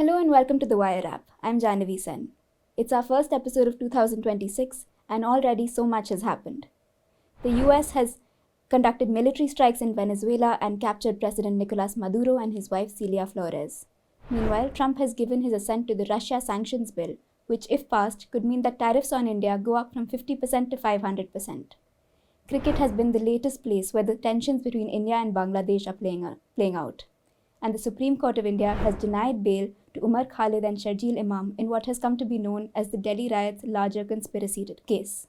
Hello and welcome to the Wire app. I'm Jahnavi. It's our first episode of 2026 and already so much has happened. The US has conducted military strikes in Venezuela and captured President Nicolas Maduro and his wife Celia Flores. Meanwhile, Trump has given his assent to the Russia sanctions bill, which if passed could mean that tariffs on India go up from 50% to 500%. Cricket has been the latest place where the tensions between India and Bangladesh are playing out. And the Supreme Court of India has denied bail to Umar, Khalid and Sharjeel Imam in what has come to be known as the Delhi riots' larger conspiracy case.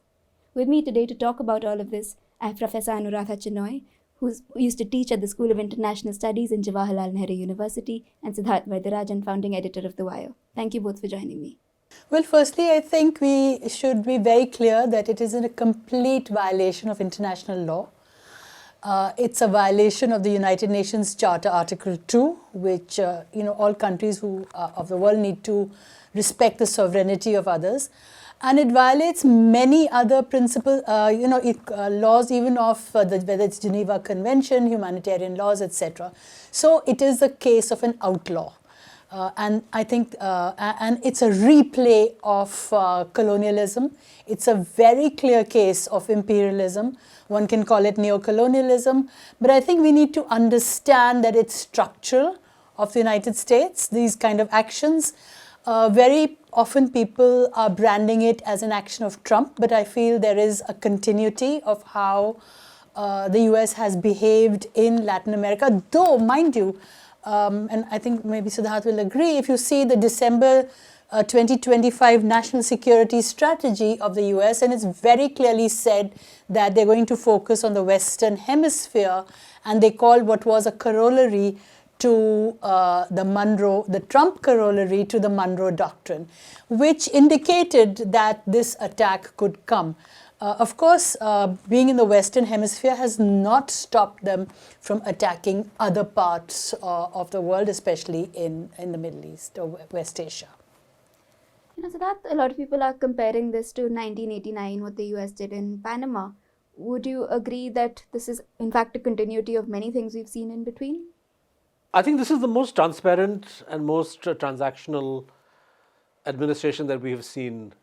With me today to talk about all of this, I have Professor Anuradha Chenoy, who used to teach at the School of International Studies in Jawaharlal Nehru University, and Siddharth Varadarajan, founding editor of The Wire. Thank you both for joining me. Well, firstly, I think we should be very clear that it is a complete violation of international law. It's a violation of the United Nations Charter Article 2, which all countries of the world need to respect the sovereignty of others. And it violates many other principles, laws even of whether it's Geneva Convention, humanitarian laws, etc. So it is a case of an outlaw. And I think, and it's a replay of colonialism. It's a very clear case of imperialism. One can call it neocolonialism. But I think we need to understand that it's structural of the United States, these kind of actions. Very often people are branding it as an action of Trump, but I feel there is a continuity of how the US has behaved in Latin America. Though, mind you, and I think maybe Siddharth will agree, if you see the December 2025 national security strategy of the US, and it's very clearly said that they're going to focus on the Western Hemisphere, and they called what was a corollary to the Trump corollary to the Monroe Doctrine, which indicated that this attack could come. Of course, being in the Western Hemisphere has not stopped them from attacking other parts of the world, especially in the Middle East or West Asia. So that a lot of people are comparing this to 1989, what the US did in Panama. Would you agree that this is in fact a continuity of many things we've seen in between? I think this is the most transparent and most transactional administration that we have seen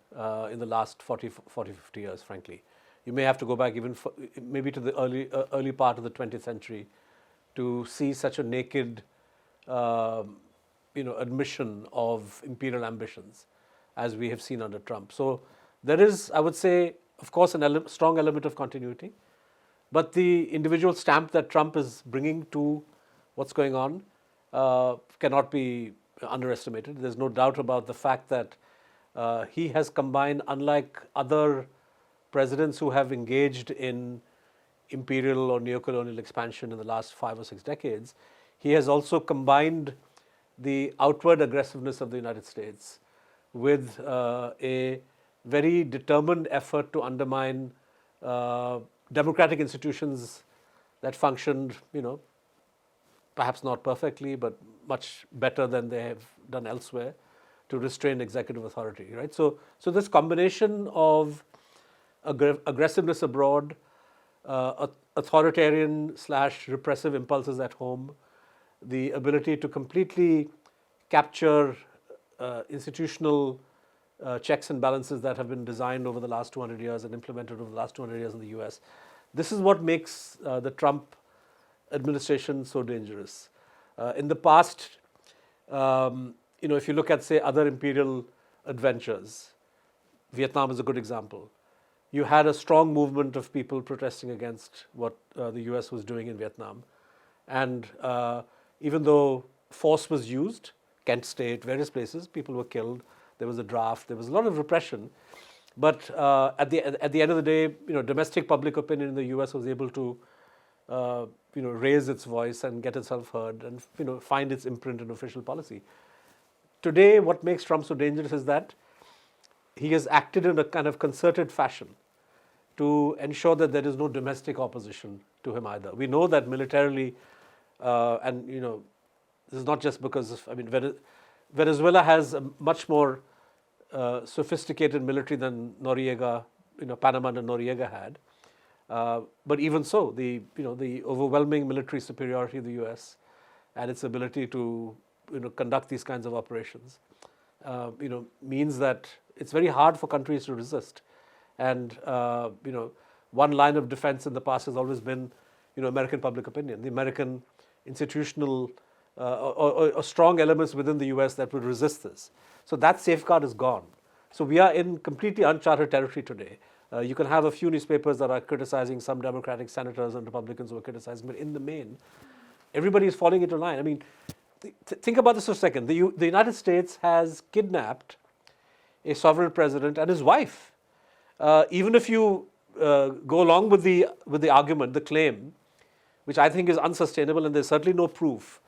in the last 40, 50 years, frankly. You may have to go back even maybe to the early part of the 20th century to see such a naked admission of imperial ambitions as we have seen under Trump. So there is, I would say, of course, a strong element of continuity, but the individual stamp that Trump is bringing to what's going on cannot be underestimated. There's no doubt about the fact that he has combined, unlike other presidents who have engaged in imperial or neocolonial expansion in the last 5 or 6 decades, he has also combined the outward aggressiveness of the United States with a very determined effort to undermine democratic institutions that functioned, perhaps not perfectly, but much better than they have done elsewhere, to restrain executive authority, right? So this combination of aggressiveness abroad, authoritarian/repressive impulses at home, the ability to completely capture institutional checks and balances that have been designed over the last 200 years and implemented over the last 200 years in the US. This is what makes the Trump administration so dangerous. In the past, if you look at, say, other imperial adventures, Vietnam is a good example. You had a strong movement of people protesting against what the US was doing in Vietnam. And even though force was used, Kent State, various places, people were killed. There was a draft. There was a lot of repression. But at the end of the day, domestic public opinion in the US was able to raise its voice and get itself heard and find its imprint in official policy. Today, what makes Trump so dangerous is that he has acted in a kind of concerted fashion to ensure that there is no domestic opposition to him either. We know that militarily, and this is not just because of, Venezuela has a much more sophisticated military than Noriega, Panama and Noriega had. But even so, the overwhelming military superiority of the US and its ability to conduct these kinds of operations, means that it's very hard for countries to resist. And one line of defense in the past has always been, American public opinion, the American institutional or strong elements within the US that would resist this. So that safeguard is gone. So we are in completely uncharted territory today. You can have a few newspapers that are criticizing some Democratic senators and Republicans who are criticizing, but in the main, everybody is falling into line. I mean, think about this for a second. The United States has kidnapped a sovereign president and his wife. Even if you go along with the argument, the claim, which I think is unsustainable, and there's certainly no proof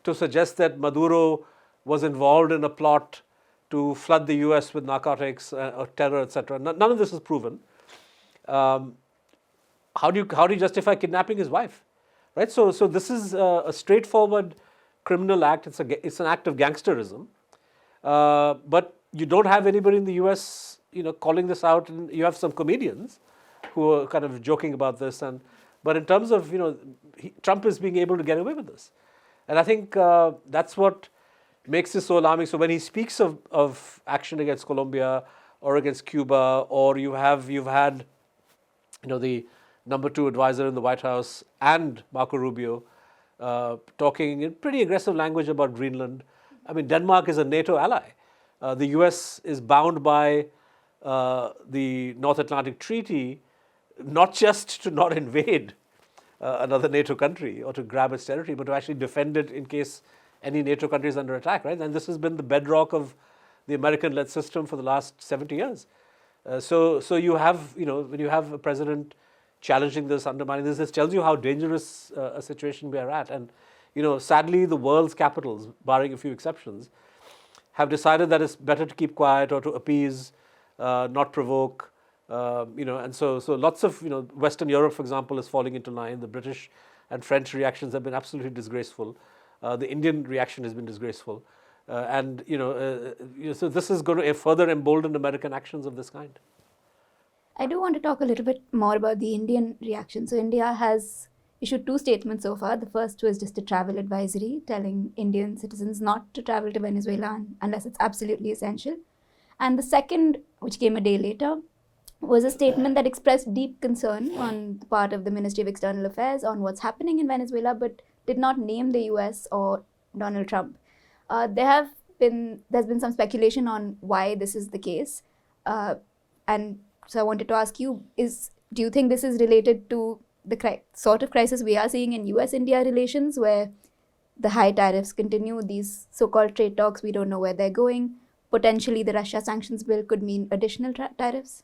to suggest that Maduro was involved in a plot to flood the US with narcotics or terror, etc. None of this is proven. How do you justify kidnapping his wife, right? So this is a straightforward criminal act. It's an act of gangsterism, but you don't have anybody in the US, calling this out. And you have some comedians who are kind of joking about this, but in terms of Trump is being able to get away with this, and I think that's what makes this so alarming. So when he speaks of action against Colombia or against Cuba, or you've had the number 2 advisor in the White House and Marco Rubio talking in pretty aggressive language about Greenland. I mean, Denmark is a NATO ally. The US is bound by the North Atlantic Treaty, not just to not invade another NATO country or to grab its territory, but to actually defend it in case any NATO country is under attack, right? And this has been the bedrock of the American-led system for the last 70 years. So you have, when you have a president challenging this, undermining this tells you how dangerous a situation we are at. And, sadly, the world's capitals, barring a few exceptions, have decided that it's better to keep quiet or to appease, not provoke. And so lots of, Western Europe, for example, is falling into line. The British and French reactions have been absolutely disgraceful. The Indian reaction has been disgraceful. So this is going to further embolden American actions of this kind. I do want to talk a little bit more about the Indian reaction. So India has issued 2 statements so far. The first was just a travel advisory telling Indian citizens not to travel to Venezuela unless it's absolutely essential. And the second, which came a day later, was a statement that expressed deep concern on the part of the Ministry of External Affairs on what's happening in Venezuela, but did not name the US or Donald Trump. There's been some speculation on why this is the case. And so I wanted to ask you, do you think this is related to the sort of crisis we are seeing in US-India relations, where the high tariffs continue, these so-called trade talks, we don't know where they're going. Potentially the Russia sanctions bill could mean additional tariffs?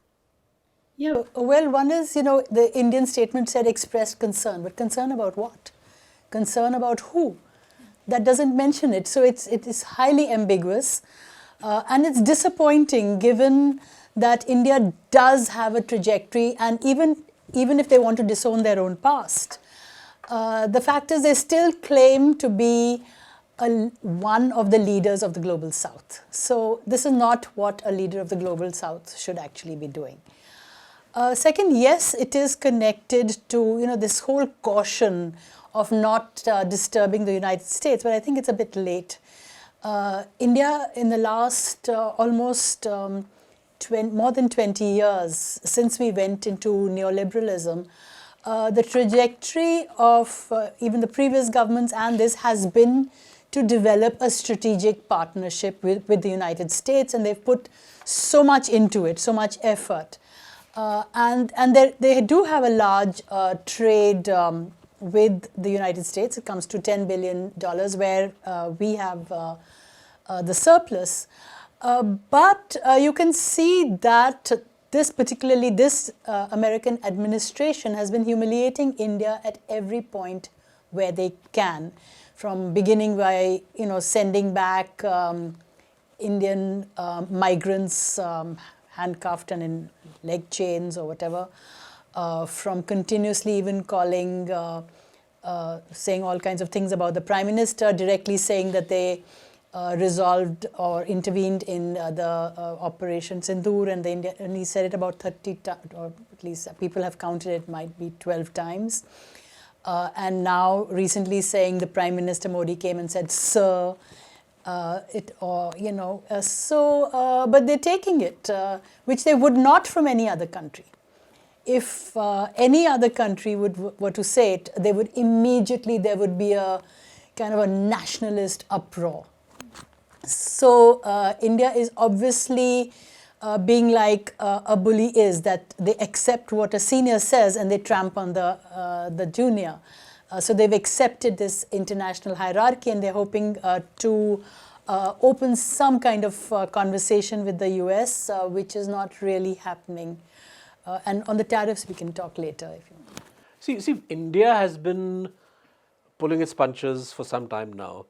Yeah, well, one is, the Indian statement said expressed concern, but concern about what? Concern about who? That doesn't mention it. So it is highly ambiguous. And it's disappointing given that India does have a trajectory, and even if they want to disown their own past, the fact is they still claim to be one of the leaders of the Global South. So this is not what a leader of the Global South should actually be doing. Second, yes, it is connected to this whole caution of not disturbing the United States, but I think it's a bit late. India, in the last almost more than 20 years since we went into neoliberalism, the trajectory of even the previous governments and this has been to develop a strategic partnership with the United States, and they've put so much into it, so much effort. And they do have a large trade with the United States. It comes to $10 billion, where we have the surplus. But you can see that this American administration has been humiliating India at every point where they can, from beginning by sending back Indian migrants handcuffed and in leg chains or whatever, from continuously even calling, saying all kinds of things about the Prime Minister, directly saying that they resolved or intervened in the Operation Sindoor, and he said it about 30 times, or at least people have counted it, might be 12 times. And now recently saying the Prime Minister Modi came and said, "Sir," but they're taking it, which they would not from any other country. If any other country were to say it, there would be a kind of a nationalist uproar. So India is obviously being like a bully is, that they accept what a senior says and they tramp on the junior. So they've accepted this international hierarchy, and they're hoping to open some kind of conversation with the US, which is not really happening. And on the tariffs, we can talk later if you want. See, India has been pulling its punches for some time now,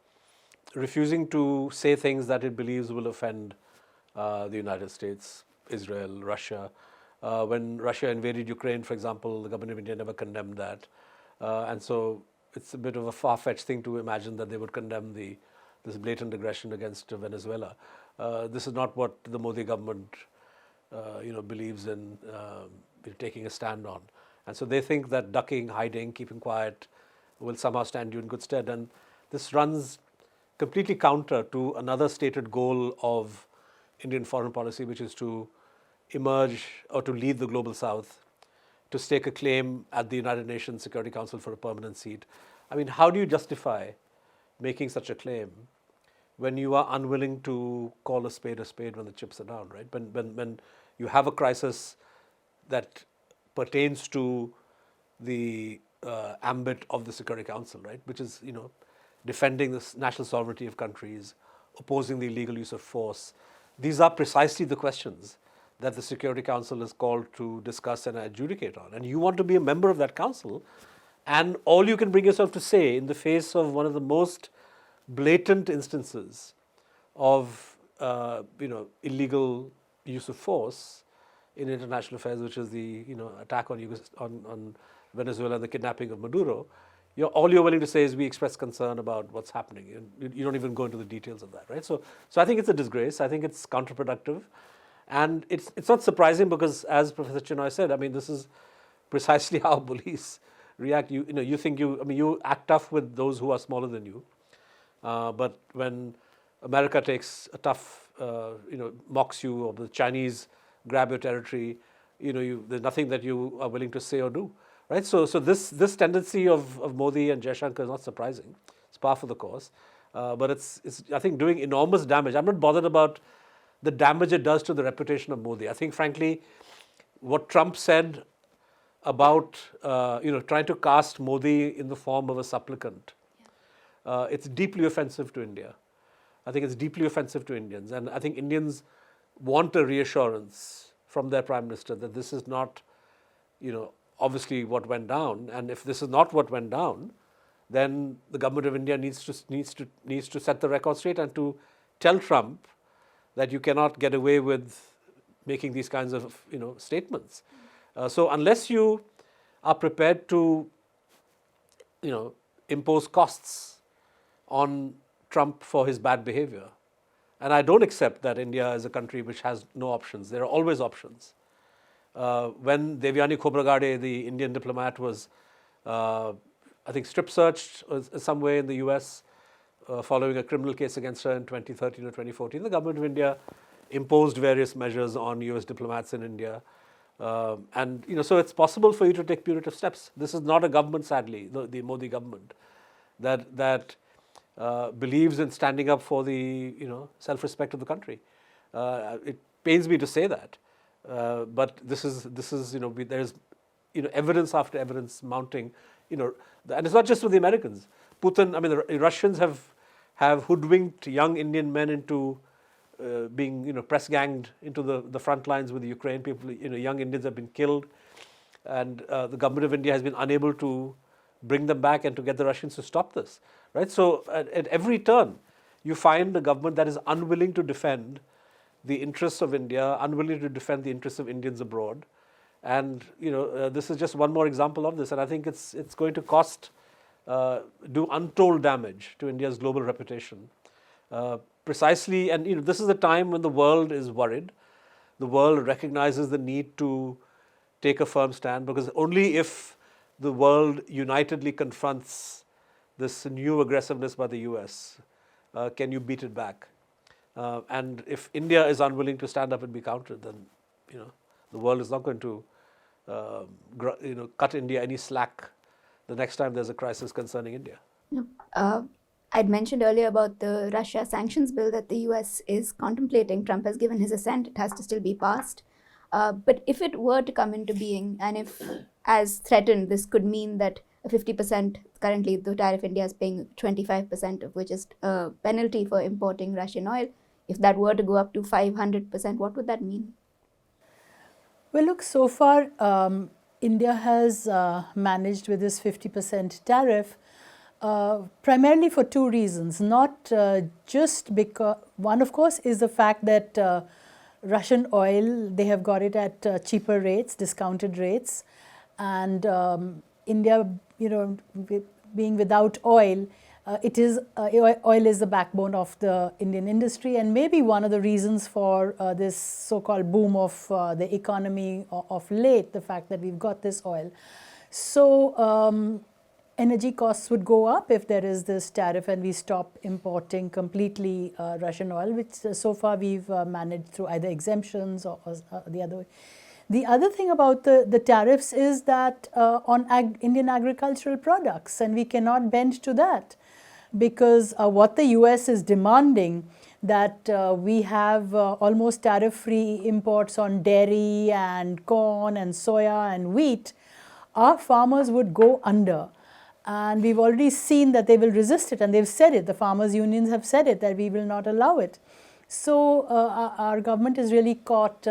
refusing to say things that it believes will offend the United States, Israel, Russia. When Russia invaded Ukraine, for example, the government of India never condemned that. And so it's a bit of a far-fetched thing to imagine that they would condemn this blatant aggression against Venezuela. This is not what the Modi government believes in taking a stand on. And so they think that ducking, hiding, keeping quiet will somehow stand you in good stead. And this runs completely counter to another stated goal of Indian foreign policy, which is to emerge or to lead the global south, to stake a claim at the United Nations Security Council for a permanent seat. I mean, how do you justify making such a claim when you are unwilling to call a spade when the chips are down, right? When you have a crisis that pertains to the ambit of the Security Council, right, which is, defending the national sovereignty of countries, opposing the illegal use of force. These are precisely the questions that the Security Council is called to discuss and adjudicate on. And you want to be a member of that council, and all you can bring yourself to say in the face of one of the most blatant instances of illegal use of force in international affairs, which is the attack on Venezuela, the kidnapping of Maduro. All you're willing to say is we express concern about what's happening. You don't even go into the details of that, right? So I think it's a disgrace. I think it's counterproductive, and it's not surprising because, as Professor Chenoy said, I mean, this is precisely how bullies react. You act tough with those who are smaller than you, but when America takes a tough, mocks you, or the Chinese grab your territory, there's nothing that you are willing to say or do. Right, so this tendency of Modi and Jaishankar is not surprising. It's par for the course, but it's I think doing enormous damage. I'm not bothered about the damage it does to the reputation of Modi. I think, frankly, what Trump said about trying to cast Modi in the form of a supplicant, it's deeply offensive to India. I think it's deeply offensive to Indians, and I think Indians want a reassurance from their Prime Minister that this is not, obviously what went down, and if this is not what went down, then the government of India needs to set the record straight and to tell Trump that you cannot get away with making these kinds of statements. So unless you are prepared to impose costs on Trump for his bad behavior, and I don't accept that India is a country which has no options. There are always options. When Devyani Khobragade, the Indian diplomat, was, I think, strip searched some way in the US following a criminal case against her in 2013 or 2014, the government of India imposed various measures on US diplomats in India. And so it's possible for you to take punitive steps. This is not a government, sadly, the Modi government, that believes in standing up for the self-respect of the country. It pains me to say that. But this is there's evidence after evidence mounting, and it's not just with the Americans. Putin, I mean, the Russians have hoodwinked young Indian men into being press ganged into the front lines with the Ukraine people. Young Indians have been killed, and the government of India has been unable to bring them back and to get the Russians to stop this. Right. So at every turn, you find a government that is unwilling to defend the interests of India, unwilling to defend the interests of Indians abroad, and this is just one more example of this. And I think it's going to do untold damage to India's global reputation. Precisely, and this is a time when the world is worried. The world recognizes the need to take a firm stand, because only if the world unitedly confronts this new aggressiveness by the US can you beat it back? And if India is unwilling to stand up and be countered, then the world is not going to cut India any slack the next time there's a crisis concerning India. I'd mentioned earlier about the Russia sanctions bill that the US is contemplating. Trump has given his assent. It has to still be passed. But if it were to come into being, and if, as threatened, this could mean that 50%, currently the tariff India is paying 25% of which is a penalty for importing Russian oil. If that were to go up to 500%, what would that mean? Well, look, so far India has managed with this 50% tariff primarily for two reasons. Not just because, one of course is the fact that Russian oil, they have got it at cheaper rates, discounted rates, and India, being without oil, oil is the backbone of the Indian industry, and maybe one of the reasons for this so-called boom of the economy of late, the fact that we've got this oil. So energy costs would go up if there is this tariff and we stop importing completely Russian oil, which so far we've managed through either exemptions or the other way. The other thing about the tariffs is that on Indian agricultural products, and we cannot bend to that, because what the US is demanding, that we have almost tariff-free imports on dairy and corn and soya and wheat, our farmers would go under. And we've already seen that they will resist it, and they've said it. The farmers' unions have said it, that we will not allow it. So our government is really caught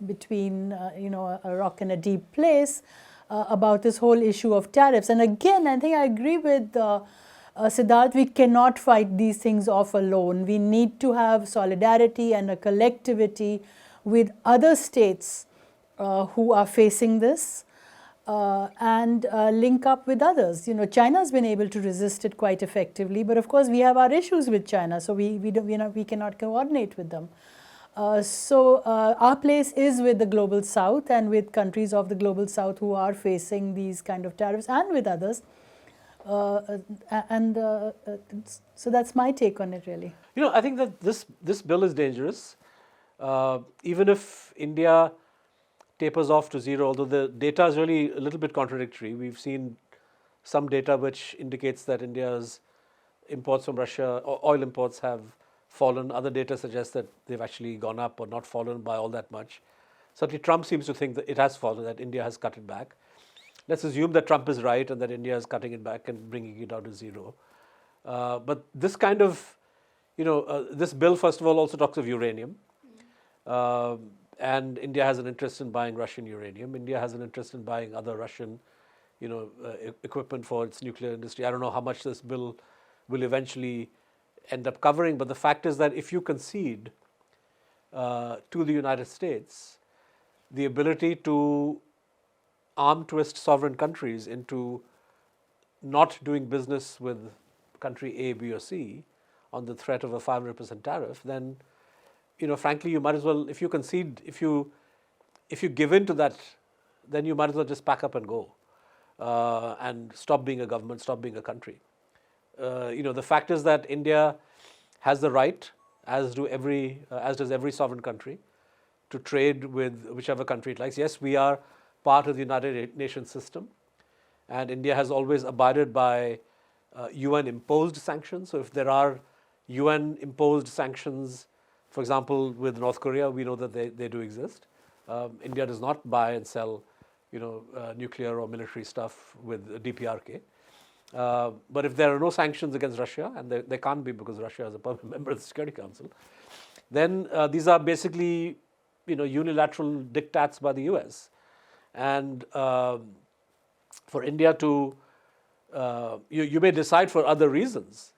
between a rock and a deep place about this whole issue of tariffs. And again, I think I agree with Siddharth, we cannot fight these things off alone. We need to have solidarity and a collectivity with other states who are facing this. And link up with others. China's been able to resist it quite effectively, but of course we have our issues with China, so we cannot coordinate with them. So our place is with the global south and with countries of the global south who are facing these kind of tariffs, and with others. So that's my take on it, really. I think that this bill is dangerous. Even if India tapers off to zero, although the data is really a little bit contradictory. We've seen some data which indicates that India's imports from Russia, or oil imports, have fallen. Other data suggests that they've actually gone up or not fallen by all that much. Certainly Trump seems to think that it has fallen, that India has cut it back. Let's assume that Trump is right and that India is cutting it back and bringing it down to zero. But this kind of, this bill, first of all, also talks of uranium. And India has an interest in buying Russian uranium. India has an interest in buying other Russian, equipment for its nuclear industry. I don't know how much this bill will eventually end up covering, but the fact is that if you concede to the United States the ability to arm twist sovereign countries into not doing business with country A, B, or C on the threat of a 500% tariff, then frankly, you might as well, if you concede, if you give in to that, then you might as well just pack up and go and stop being a government, stop being a country. The fact is that India has the right, as does every sovereign country, to trade with whichever country it likes. Yes, we are part of the United Nations system, and India has always abided by UN-imposed sanctions. So if there are UN-imposed sanctions, for example, with North Korea, we know that they do exist. India does not buy and sell, nuclear or military stuff with DPRK. But if there are no sanctions against Russia, and there can't be because Russia is a permanent member of the Security Council, then these are basically, unilateral diktats by the US. And for India to, you may decide for other reasons.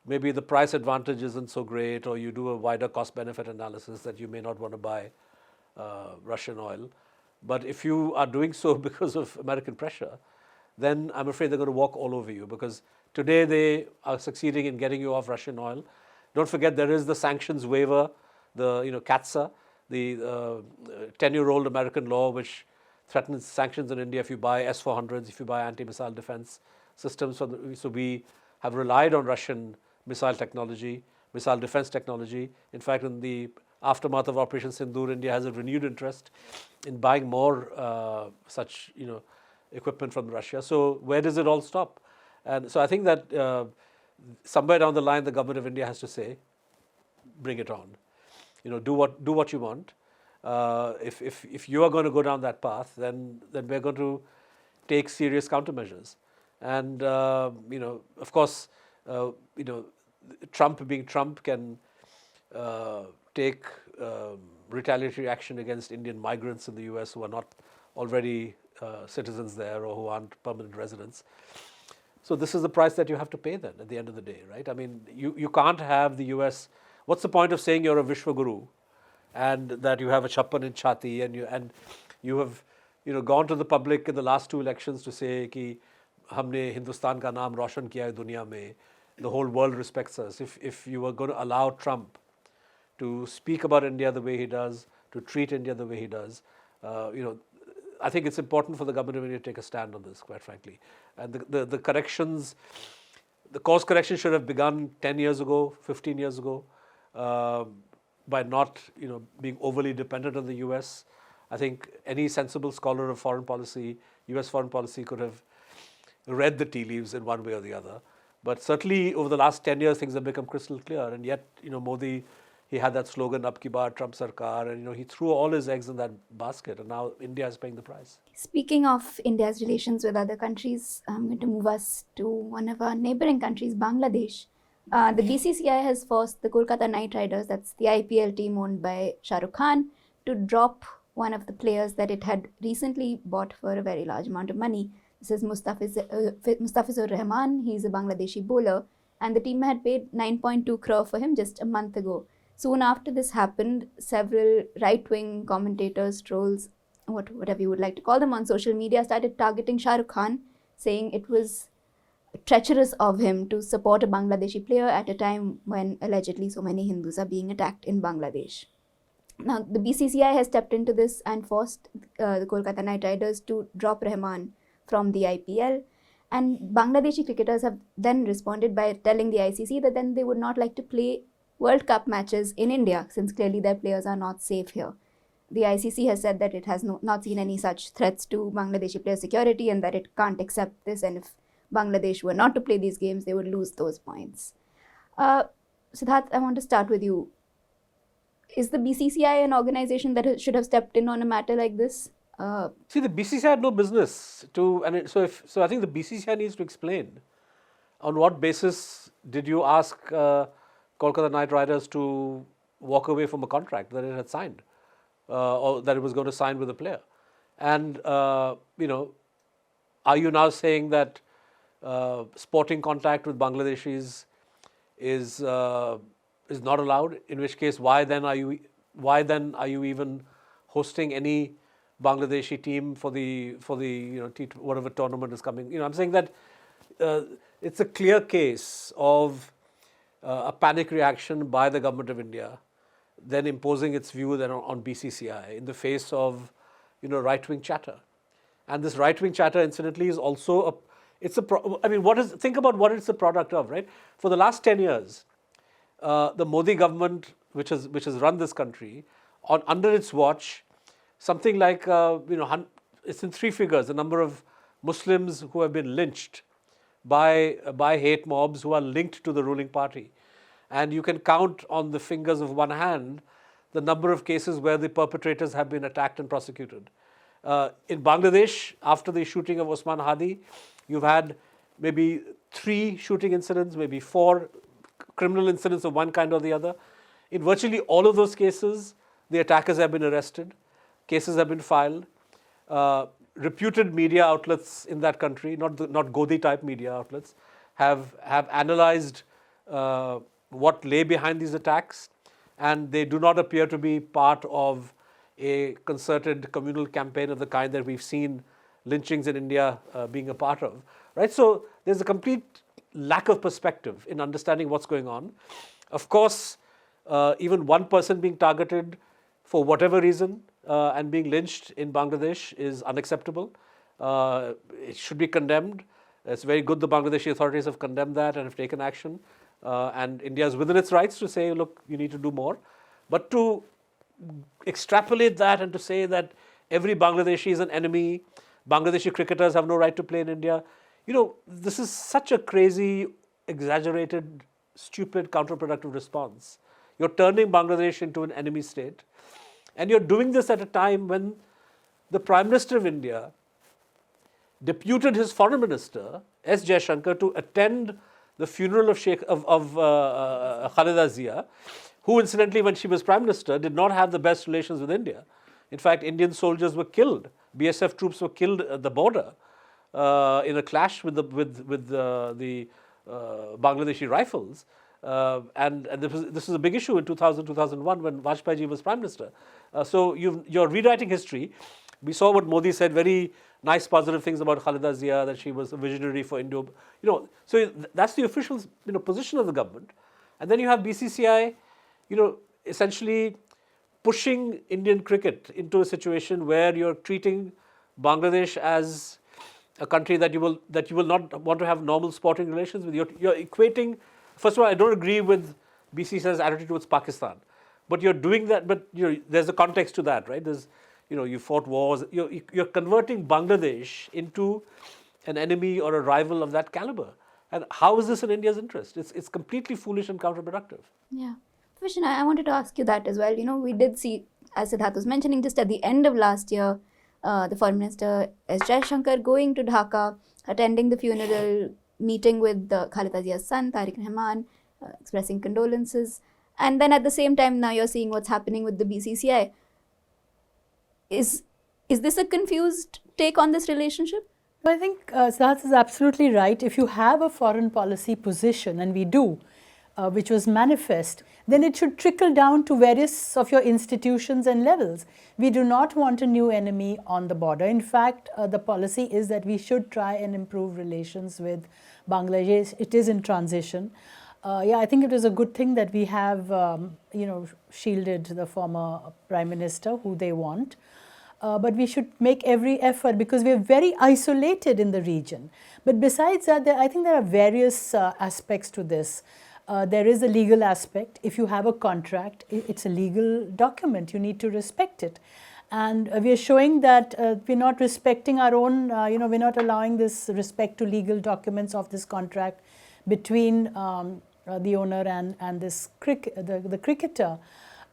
Maybe the price advantage isn't so great, or you do a wider cost-benefit analysis that you may not want to buy Russian oil. But if you are doing so because of American pressure, then I'm afraid they're going to walk all over you, because today they are succeeding in getting you off Russian oil. Don't forget there is the sanctions waiver, the CATSA, the 10-year-old American law which threatens sanctions in India if you buy S-400s, if you buy anti-missile defense systems. So we have relied on Russian missile technology, missile defense technology. In fact, in the aftermath of Operation Sindoor, India has a renewed interest in buying more such, equipment from Russia. So where does it all stop? And so I think that somewhere down the line, the government of India has to say, bring it on. Do what you want. If you are going to go down that path, then we're going to take serious countermeasures. And of course, Trump being Trump can take retaliatory action against Indian migrants in the US who are not already citizens there or who aren't permanent residents. So this is the price that you have to pay then at the end of the day, right? I mean, you can't have the US. What's the point of saying you're a Vishwaguru and that you have a chappan in chati and you have gone to the public in the last 2 elections to say कि हमने हिंदुस्तान का नाम रोशन किया है दुनिया में, the whole world respects us. If you were going to allow Trump to speak about India the way he does, to treat India the way he does, I think it's important for the government of India to take a stand on this, quite frankly. And the corrections, the course correction should have begun 10 years ago, 15 years ago, by not being overly dependent on the US. I think any sensible scholar of foreign policy, US foreign policy, could have read the tea leaves in one way or the other. But certainly over the last 10 years, things have become crystal clear. And yet, Modi, he had that slogan, Ab ki baar, Trump Sarkar, and he threw all his eggs in that basket, and now India is paying the price. Speaking of India's relations with other countries, I'm going to move us to one of our neighboring countries, Bangladesh. The BCCI has forced the Kolkata Knight Riders, that's the IPL team owned by Shah Rukh Khan, to drop one of the players that it had recently bought for a very large amount of money. This is Mustafizur Rahman. He's a Bangladeshi bowler, and the team had paid 9.2 crore for him just a month ago. Soon after this happened, several right-wing commentators, trolls, whatever you would like to call them, on social media started targeting Shah Rukh Khan, saying it was treacherous of him to support a Bangladeshi player at a time when allegedly so many Hindus are being attacked in Bangladesh. Now, the BCCI has stepped into this and forced the Kolkata Knight Riders to drop Rahman from the IPL. And Bangladeshi cricketers have then responded by telling the ICC that then they would not like to play World Cup matches in India, since clearly their players are not safe here. The ICC has said that it has not seen any such threats to Bangladeshi player security and that it can't accept this, and if Bangladesh were not to play these games, they would lose those points. Siddharth, I want to start with you. Is the BCCI an organization that should have stepped in on a matter like this? See, the BCCI had no business to, so I think the BCCI needs to explain on what basis did you ask Kolkata Knight Riders to walk away from a contract that it had signed, or that it was going to sign with a player. And, are you now saying that sporting contact with Bangladeshis is not allowed? In which case, why then are you even hosting any Bangladeshi team for the whatever tournament is coming? I'm saying that it's a clear case of a panic reaction by the government of India, then imposing its view then on BCCI in the face of right-wing chatter. And this right-wing chatter, incidentally, is also think about what it's a product of, right? For the last 10 years, the Modi government, which has run this country, under its watch, something like it's in 3 figures, the number of Muslims who have been lynched by hate mobs who are linked to the ruling party. And you can count on the fingers of one hand the number of cases where the perpetrators have been attacked and prosecuted. In Bangladesh, after the shooting of Osman Hadi, you've had maybe 3 shooting incidents, maybe 4 criminal incidents of one kind or the other. In virtually all of those cases, the attackers have been arrested, cases have been filed. Reputed media outlets in that country, not Godi type media outlets, have analyzed what lay behind these attacks, and they do not appear to be part of a concerted communal campaign of the kind that we've seen lynchings in India being a part of, right? So there's a complete lack of perspective in understanding what's going on. Of course, even one person being targeted for whatever reason and being lynched in Bangladesh is unacceptable. It should be condemned. It's very good the Bangladeshi authorities have condemned that and have taken action. and India is within its rights to say, look, you need to do more. But to extrapolate that and to say that every Bangladeshi is an enemy, Bangladeshi cricketers have no right to play in India, this is such a crazy, exaggerated, stupid, counterproductive response. You're turning Bangladesh into an enemy state. And you're doing this at a time when the Prime Minister of India deputed his foreign minister, S. Jaishankar, to attend the funeral of Khalida Zia, who incidentally, when she was Prime Minister, did not have the best relations with India. In fact, Indian soldiers were killed. BSF troops were killed at the border in a clash with the Bangladeshi rifles. And this was a big issue in 2000, 2001 when Vajpayee ji was Prime Minister. So you're rewriting history. We saw what Modi said, very nice positive things about Khalida Zia, that she was a visionary for India. So that's the official position of the government. And then you have BCCI, essentially pushing Indian cricket into a situation where you're treating Bangladesh as a country that you will not want to have normal sporting relations with. You're equating. First of all, I don't agree with BCCI's attitude towards Pakistan, but you're doing that. But there's a context to that, right? There's you fought wars. You're converting Bangladesh into an enemy or a rival of that caliber. And how is this in India's interest? It's completely foolish and counterproductive. Yeah. Vishen, I wanted to ask you that as well. We did see, as Siddharth was mentioning, just at the end of last year, the Foreign Minister S. Jaishankar going to Dhaka, attending the funeral, meeting with Khalida Zia's son, Tariq Rahman, expressing condolences. And then at the same time, now you're seeing what's happening with the BCCI. Is this a confused take on this relationship? I think Siddharth is absolutely right. If you have a foreign policy position, and we do, which was manifest, then it should trickle down to various of your institutions and levels. We do not want a new enemy on the border. In fact, the policy is that we should try and improve relations with Bangladesh. It is in transition. I think it is a good thing that we have, shielded the former Prime Minister, who they want. But we should make every effort because we are very isolated in the region. But besides that, I think there are various aspects to this. There is a legal aspect. If you have a contract, it's a legal document. You need to respect it. And we are showing that we're not respecting our own, we're not allowing this respect to legal documents of this contract between the owner and this the cricketer.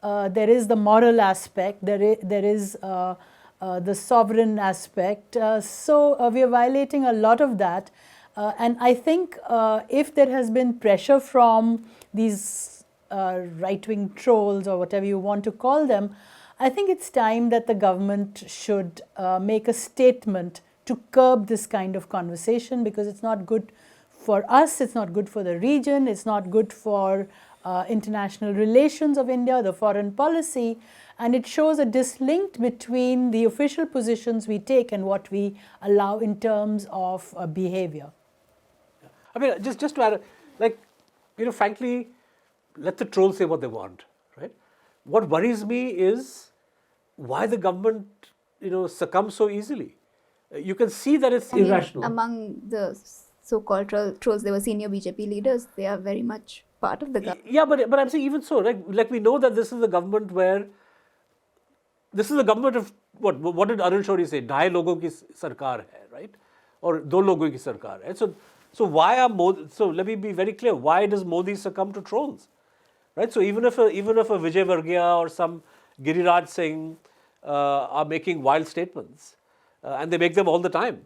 There is the moral aspect. There is the sovereign aspect. So we are violating a lot of that. And I think if there has been pressure from these right-wing trolls or whatever you want to call them, I think it's time that the government should make a statement to curb this kind of conversation, because it's not good for us, it's not good for the region, it's not good for international relations of India, the foreign policy, and it shows a dislink between the official positions we take and what we allow in terms of behavior. I mean, just to add, frankly, let the trolls say what they want, right? What worries me is why the government, succumbs so easily. You can see that it's irrational. Among the so-called trolls, there were senior BJP leaders. They are very much part of the government. Yeah, but I'm saying even so, like we know that this is a government where, this is a government of, what did Arun Shourie say? Dhai logon ki sarkar hai, right? Or do logon ki sarkar hai. So why are Modi, so let me be very clear, why does Modi succumb to trolls? Right? So even if a Vijay Vargiya or some Giriraj Singh are making wild statements, and they make them all the time,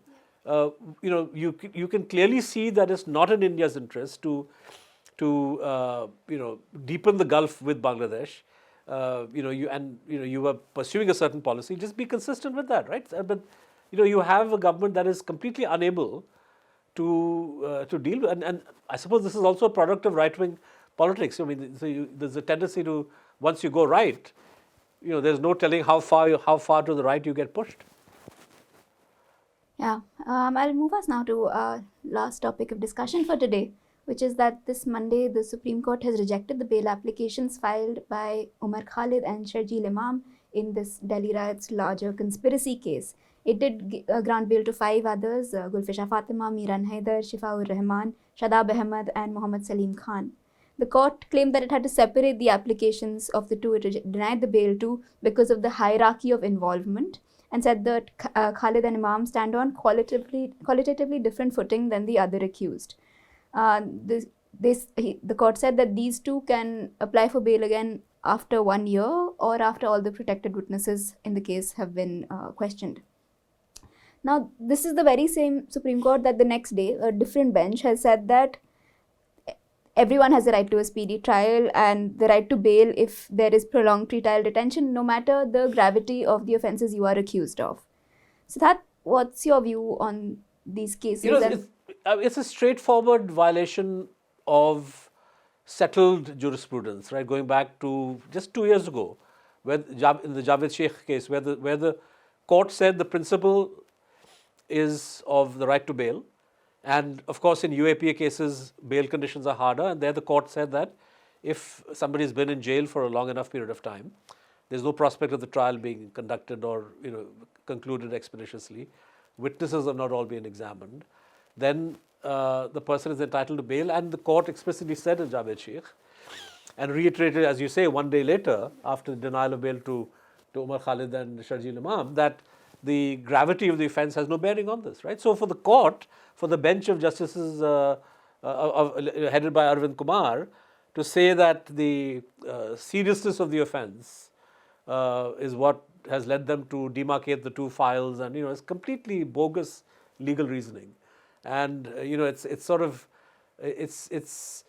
you can clearly see that it's not in India's interest to deepen the gulf with Bangladesh. You are pursuing a certain policy. Just be consistent with that, right? But you have a government that is completely unable to deal with, and I suppose this is also a product of right-wing politics. I mean, there's a tendency to, once you go right, there's no telling how far to the right you get pushed. Yeah, I'll move us now to our last topic of discussion for today, which is that this Monday the Supreme Court has rejected the bail applications filed by Khalid and Sharjeel Imam in this Delhi riots larger conspiracy case. It did grant bail to 5 others, Gulfisha Fatima, Miran Haider, Shifaur Rahman, Shadab Ahmed and Mohammad Salim Khan. The court claimed that it had to separate the applications of the two it denied the bail to because of the hierarchy of involvement, and said that Khalid and Imam stand on qualitatively different footing than the other accused. The court said that these two can apply for bail again after 1 year or after all the protected witnesses in the case have been questioned. Now, this is the very same Supreme Court that the next day, a different bench has said that everyone has the right to a speedy trial and the right to bail if there is prolonged pretrial detention, no matter the gravity of the offences you are accused of. Siddharth, what's your view on these cases? It's a straightforward violation of settled jurisprudence, right? Going back to just 2 years ago, where in the Javed Sheikh case, where the court said the principle is of the right to bail, and of course in UAPA cases bail conditions are harder, and there the court said that if somebody has been in jail for a long enough period of time, there's no prospect of the trial being conducted or concluded expeditiously, witnesses have not all been examined, then the person is entitled to bail. And the court explicitly said in Javed Sheikh, and reiterated, as you say, 1 day later after the denial of bail to Umar Khalid and Sharjeel Imam, that the gravity of the offence has no bearing on this, right? So for the court, for the bench of justices headed by Arvind Kumar, to say that the seriousness of the offence is what has led them to demarcate the two files, and it's completely bogus legal reasoning, and it's sort of it's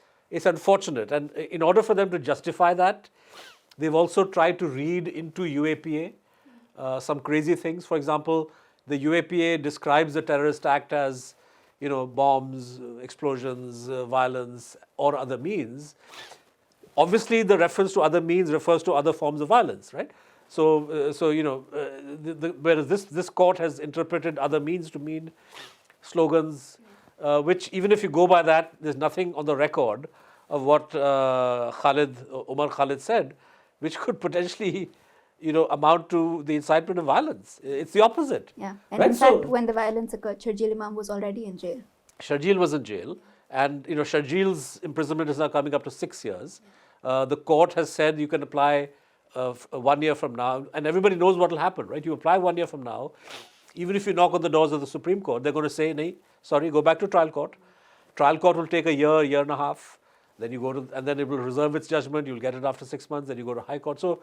unfortunate, and in order for them to justify that, they've also tried to read into UAPA some crazy things. For example, the UAPA describes the terrorist act as bombs, explosions, violence, or other means. Obviously, the reference to other means refers to other forms of violence, right? So whereas this court has interpreted other means to mean slogans, which even if you go by that, there's nothing on the record of what Umar Khalid said, which could potentially amount to the incitement of violence. It's the opposite. Yeah, and right? in fact, when the violence occurred, Sharjeel Imam was already in jail. Sharjeel was in jail, and Sharjeel's imprisonment is now coming up to 6 years. The court has said you can apply 1 year from now, and everybody knows what will happen, right? You apply 1 year from now, even if you knock on the doors of the Supreme Court, they're going to say, "Nahi, sorry, go back to trial court." Trial court will take a year and a half. Then you go to, and then it will reserve its judgment. You'll get it after 6 months. Then you go to High Court. So,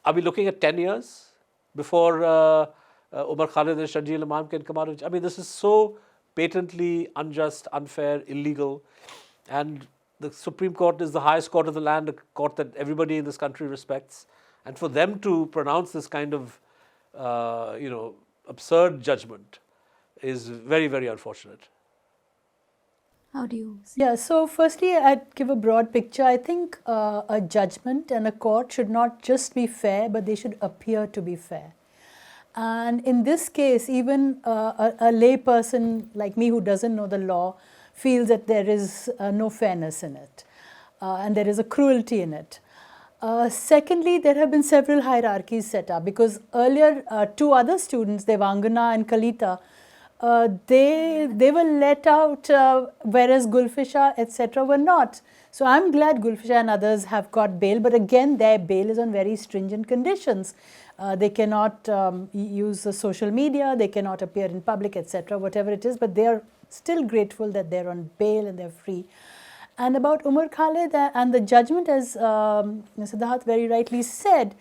are we looking at 10 years before Umar Khalid and Sharjeel Imam can come out of jail? I mean, this is so patently unjust, unfair, illegal, and the Supreme Court is the highest court of the land, a court that everybody in this country respects, and for them to pronounce this kind of, absurd judgment is very, very unfortunate. How do you see? Yeah, so firstly, I'd give a broad picture. I think a judgment and a court should not just be fair, but they should appear to be fair. And in this case, even a lay person like me who doesn't know the law feels that there is no fairness in it, and there is a cruelty in it. Secondly, there have been several hierarchies set up, because earlier two other students, Devangana and Kalita, they were let out, whereas Gulfisha, etc. were not. So I'm glad Gulfisha and others have got bail, but again, their bail is on very stringent conditions. They cannot use social media, they cannot appear in public, etc., whatever it is, but they are still grateful that they're on bail and they're free. And about Umar Khalid and the judgment, as Siddharth very rightly said,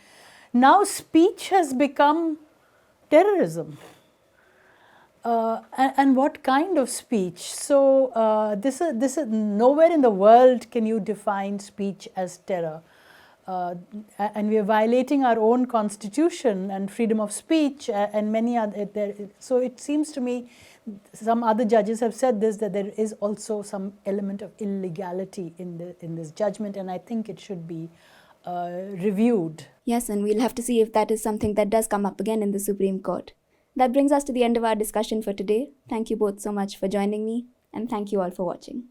now speech has become terrorism. And what kind of speech? So this is nowhere in the world can you define speech as terror. And we are violating our own constitution and freedom of speech and many other. So it seems to me, some other judges have said this, that there is also some element of illegality in this judgment, and I think it should be reviewed. Yes, and we'll have to see if that is something that does come up again in the Supreme Court. That brings us to the end of our discussion for today. Thank you both so much for joining me, and thank you all for watching.